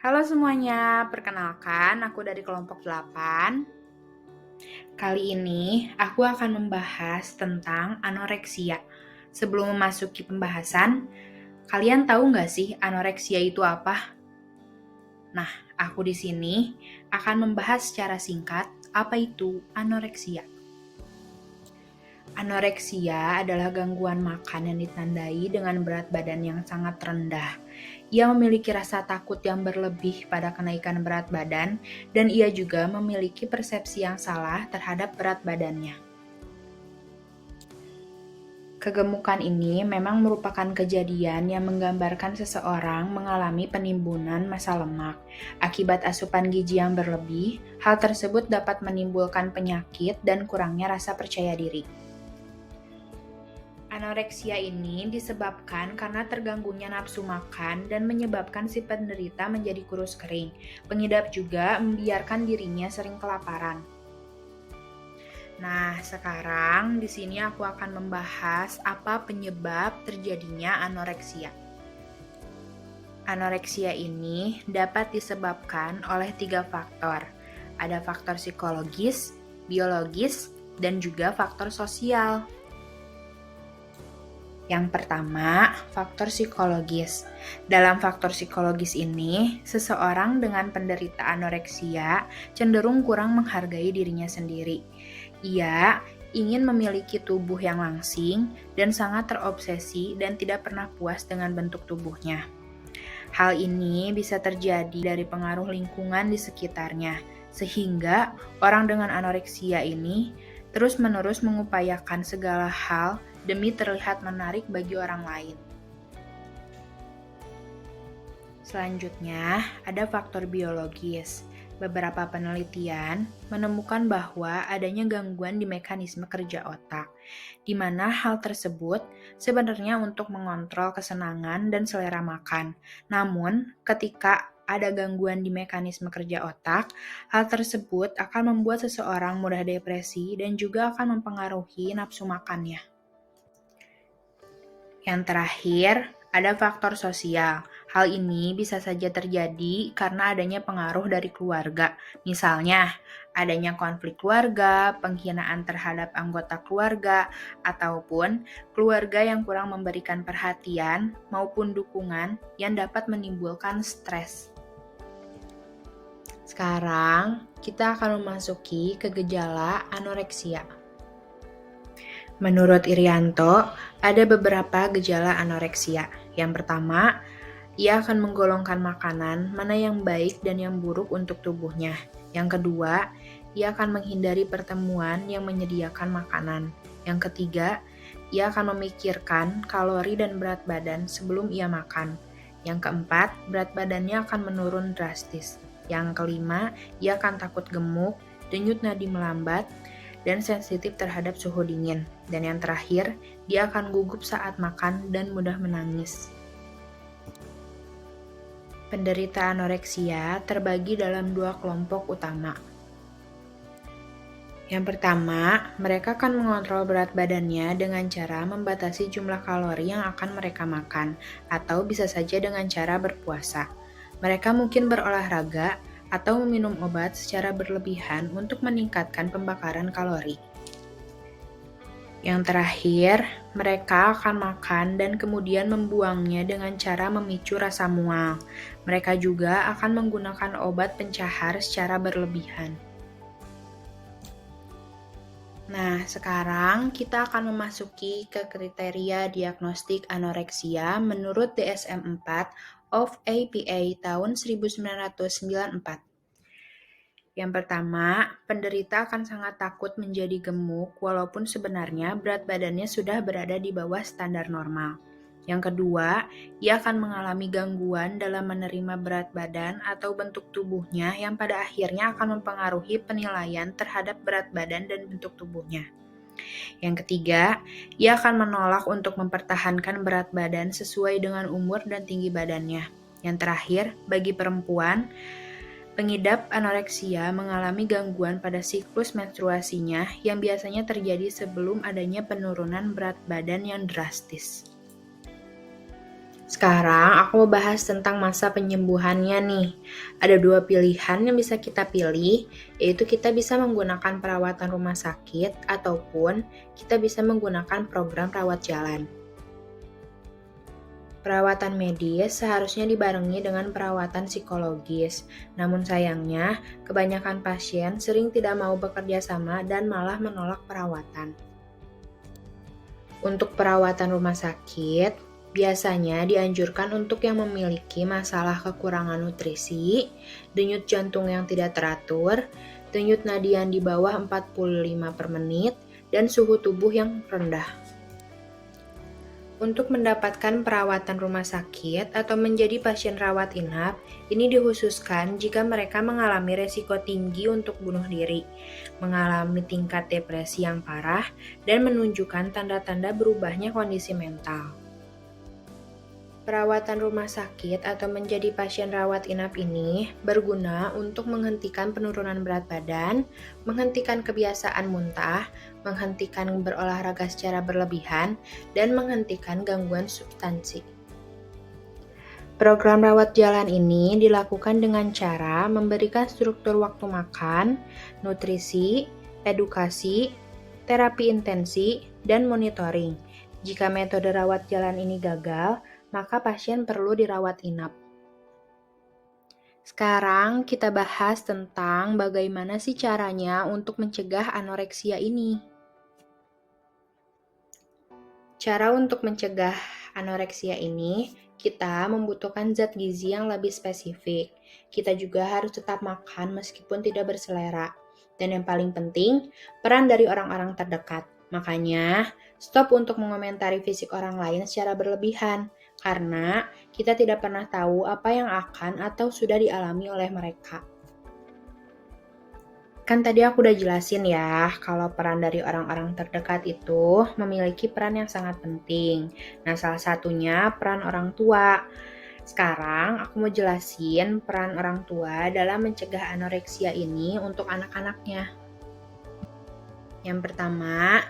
Halo semuanya, perkenalkan aku dari kelompok 8. Kali ini aku akan membahas tentang anoreksia. Sebelum memasuki pembahasan, kalian tahu nggak sih anoreksia itu apa? Nah, aku di sini akan membahas secara singkat apa itu anoreksia. Anoreksia adalah gangguan makan yang ditandai dengan berat badan yang sangat rendah. Ia memiliki rasa takut yang berlebih pada kenaikan berat badan, dan ia juga memiliki persepsi yang salah terhadap berat badannya. Kegemukan ini memang merupakan kejadian yang menggambarkan seseorang mengalami penimbunan massa lemak. Akibat asupan gizi yang berlebih, hal tersebut dapat menimbulkan penyakit dan kurangnya rasa percaya diri. Anoreksia ini disebabkan karena terganggunya nafsu makan dan menyebabkan si penderita menjadi kurus kering. Pengidap juga membiarkan dirinya sering kelaparan. Nah, sekarang di sini aku akan membahas apa penyebab terjadinya anoreksia. Anoreksia ini dapat disebabkan oleh 3 faktor. Ada faktor psikologis, biologis, dan juga faktor sosial. Yang pertama, faktor psikologis. Dalam faktor psikologis ini, seseorang dengan penderita anoreksia cenderung kurang menghargai dirinya sendiri. Ia ingin memiliki tubuh yang langsing dan sangat terobsesi dan tidak pernah puas dengan bentuk tubuhnya. Hal ini bisa terjadi dari pengaruh lingkungan di sekitarnya, sehingga orang dengan anoreksia ini terus-menerus mengupayakan segala hal demi terlihat menarik bagi orang lain. Selanjutnya, ada faktor biologis. Beberapa penelitian menemukan bahwa adanya gangguan di mekanisme kerja otak, di mana hal tersebut sebenarnya untuk mengontrol kesenangan dan selera makan. Namun, ketika ada gangguan di mekanisme kerja otak, hal tersebut akan membuat seseorang mudah depresi dan juga akan mempengaruhi nafsu makannya. Yang terakhir, ada faktor sosial. Hal ini bisa saja terjadi karena adanya pengaruh dari keluarga. Misalnya, adanya konflik keluarga, penghinaan terhadap anggota keluarga, ataupun keluarga yang kurang memberikan perhatian maupun dukungan yang dapat menimbulkan stres. Sekarang, kita akan memasuki ke gejala anoreksia. Menurut Irianto, ada beberapa gejala anoreksia. Yang pertama, ia akan menggolongkan makanan mana yang baik dan yang buruk untuk tubuhnya. Yang kedua, ia akan menghindari pertemuan yang menyediakan makanan. Yang ketiga, ia akan memikirkan kalori dan berat badan sebelum ia makan. Yang keempat, berat badannya akan menurun drastis. Yang kelima, ia akan takut gemuk, denyut nadi melambat, dan sensitif terhadap suhu dingin. Dan yang terakhir, dia akan gugup saat makan dan mudah menangis. Penderita anoreksia terbagi dalam 2 kelompok utama. Yang pertama, mereka akan mengontrol berat badannya dengan cara membatasi jumlah kalori yang akan mereka makan, atau bisa saja dengan cara berpuasa. Mereka mungkin berolahraga atau meminum obat secara berlebihan untuk meningkatkan pembakaran kalori. Yang terakhir, mereka akan makan dan kemudian membuangnya dengan cara memicu rasa mual. Mereka juga akan menggunakan obat pencahar secara berlebihan. Nah, sekarang kita akan memasuki ke kriteria diagnostik anoreksia menurut DSM-4 of APA tahun 1994. Yang pertama, penderita akan sangat takut menjadi gemuk walaupun sebenarnya berat badannya sudah berada di bawah standar normal. Yang kedua, ia akan mengalami gangguan dalam menerima berat badan atau bentuk tubuhnya yang pada akhirnya akan mempengaruhi penilaian terhadap berat badan dan bentuk tubuhnya. Yang ketiga, ia akan menolak untuk mempertahankan berat badan sesuai dengan umur dan tinggi badannya. Yang terakhir, bagi perempuan, pengidap anoreksia mengalami gangguan pada siklus menstruasinya yang biasanya terjadi sebelum adanya penurunan berat badan yang drastis. Sekarang aku mau bahas tentang masa penyembuhannya nih. Ada dua pilihan yang bisa kita pilih, yaitu kita bisa menggunakan perawatan rumah sakit ataupun kita bisa menggunakan program rawat jalan. Perawatan medis seharusnya dibarengi dengan perawatan psikologis. Namun sayangnya, kebanyakan pasien sering tidak mau bekerja sama dan malah menolak perawatan. Untuk perawatan rumah sakit, biasanya dianjurkan untuk yang memiliki masalah kekurangan nutrisi, denyut jantung yang tidak teratur, denyut nadi yang di bawah 45 per menit, dan suhu tubuh yang rendah. Untuk mendapatkan perawatan rumah sakit atau menjadi pasien rawat inap, ini dikhususkan jika mereka mengalami resiko tinggi untuk bunuh diri, mengalami tingkat depresi yang parah, dan menunjukkan tanda-tanda berubahnya kondisi mental. Perawatan rumah sakit atau menjadi pasien rawat inap ini berguna untuk menghentikan penurunan berat badan, menghentikan kebiasaan muntah, menghentikan berolahraga secara berlebihan, dan menghentikan gangguan substansi. Program rawat jalan ini dilakukan dengan cara memberikan struktur waktu makan, nutrisi, edukasi, terapi intensi, dan monitoring. Jika metode rawat jalan ini gagal, maka pasien perlu dirawat inap. Sekarang kita bahas tentang bagaimana sih caranya untuk mencegah anoreksia ini. Cara untuk mencegah anoreksia ini, kita membutuhkan zat gizi yang lebih spesifik. Kita juga harus tetap makan meskipun tidak berselera. Dan yang paling penting, peran dari orang-orang terdekat. Makanya, stop untuk mengomentari fisik orang lain secara berlebihan. Karena kita tidak pernah tahu apa yang akan atau sudah dialami oleh mereka. Kan tadi aku udah jelasin ya, kalau peran dari orang-orang terdekat itu memiliki peran yang sangat penting. Nah, salah satunya peran orang tua. Sekarang aku mau jelasin peran orang tua dalam mencegah anoreksia ini untuk anak-anaknya. Yang pertama,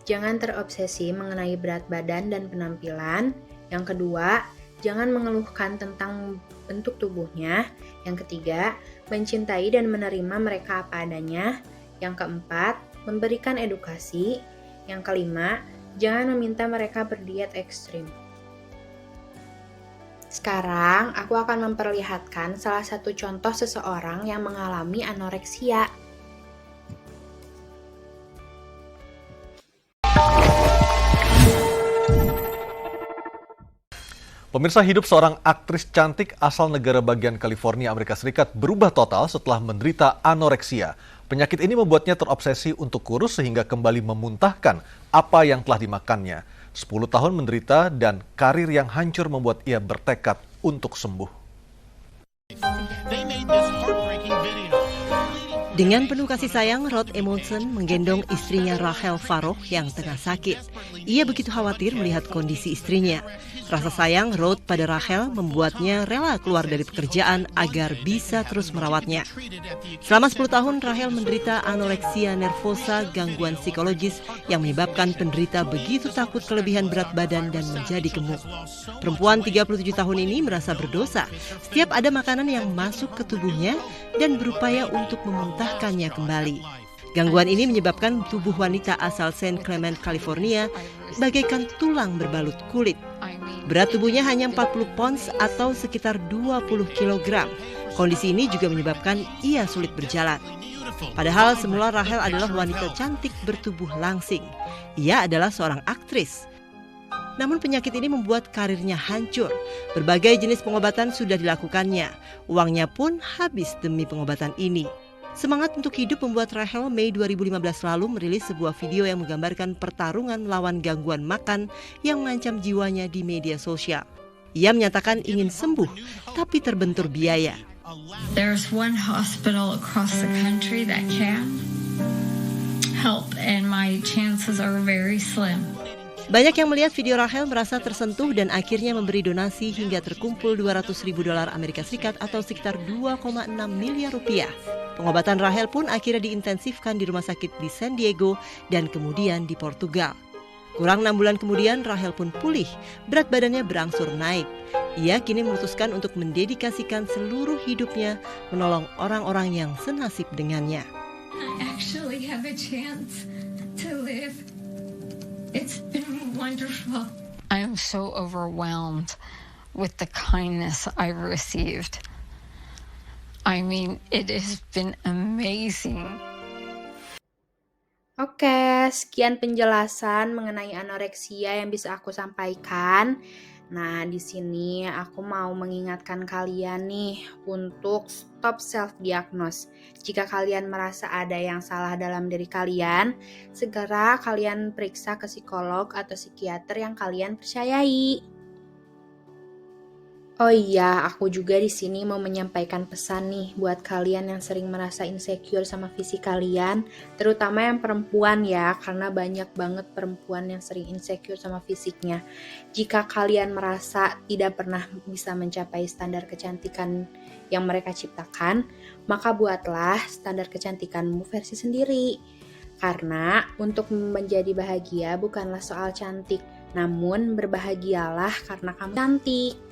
jangan terobsesi mengenai berat badan dan penampilan. Yang kedua, jangan mengeluhkan tentang bentuk tubuhnya. Yang ketiga, mencintai dan menerima mereka apa adanya. Yang keempat, memberikan edukasi. Yang kelima, jangan meminta mereka berdiet ekstrim. Sekarang, aku akan memperlihatkan salah satu contoh seseorang yang mengalami anoreksia. Pemirsa, hidup seorang aktris cantik asal negara bagian California, Amerika Serikat berubah total setelah menderita anoreksia. Penyakit ini membuatnya terobsesi untuk kurus sehingga kembali memuntahkan apa yang telah dimakannya. 10 tahun menderita dan karir yang hancur membuat ia bertekad untuk sembuh. Dengan penuh kasih sayang, Rod Emonson menggendong istrinya Rachel Farrow yang tengah sakit. Ia begitu khawatir melihat kondisi istrinya. Rasa sayang Rod pada Rachel membuatnya rela keluar dari pekerjaan agar bisa terus merawatnya. Selama 10 tahun, Rachel menderita anoreksia nervosa, gangguan psikologis yang menyebabkan penderita begitu takut kelebihan berat badan dan menjadi gemuk. Perempuan 37 tahun ini merasa berdosa setiap ada makanan yang masuk ke tubuhnya dan berupaya untuk memuntahkannya kembali. Gangguan ini menyebabkan tubuh wanita asal San Clemente, California bagaikan tulang berbalut kulit. Berat tubuhnya hanya 40 pounds atau sekitar 20 kg. Kondisi ini juga menyebabkan ia sulit berjalan. Padahal semula Rachel adalah wanita cantik bertubuh langsing. Ia adalah seorang aktris. Namun penyakit ini membuat karirnya hancur. Berbagai jenis pengobatan sudah dilakukannya. Uangnya pun habis demi pengobatan ini. Semangat untuk hidup membuat Rachel Mei 2015 lalu merilis sebuah video yang menggambarkan pertarungan melawan gangguan makan yang mengancam jiwanya di media sosial. Ia menyatakan ingin sembuh, tapi terbentur biaya. There's one hospital across the country that can help and my chances are very slim. Banyak yang melihat video Rachel merasa tersentuh dan akhirnya memberi donasi hingga terkumpul $200.000 Amerika Serikat atau sekitar 2,6 miliar rupiah. Pengobatan Rachel pun akhirnya diintensifkan di rumah sakit di San Diego dan kemudian di Portugal. Kurang 6 bulan kemudian Rachel pun pulih, berat badannya berangsur naik. Ia kini memutuskan untuk mendedikasikan seluruh hidupnya menolong orang-orang yang senasib dengannya. I actually have a chance to live. It's been wonderful. I am so overwhelmed with the kindness I've received. I mean, it has been amazing. Oke, sekian penjelasan mengenai anoreksia yang bisa aku sampaikan. Nah, di sini aku mau mengingatkan kalian nih untuk stop self-diagnose. Jika kalian merasa ada yang salah dalam diri kalian, segera kalian periksa ke psikolog atau psikiater yang kalian percayai. Oh iya, aku juga di sini mau menyampaikan pesan nih buat kalian yang sering merasa insecure sama fisik kalian, terutama yang perempuan ya, karena banyak banget perempuan yang sering insecure sama fisiknya. Jika kalian merasa tidak pernah bisa mencapai standar kecantikan yang mereka ciptakan, maka buatlah standar kecantikanmu versi sendiri. Karena untuk menjadi bahagia bukanlah soal cantik, namun berbahagialah karena kamu cantik.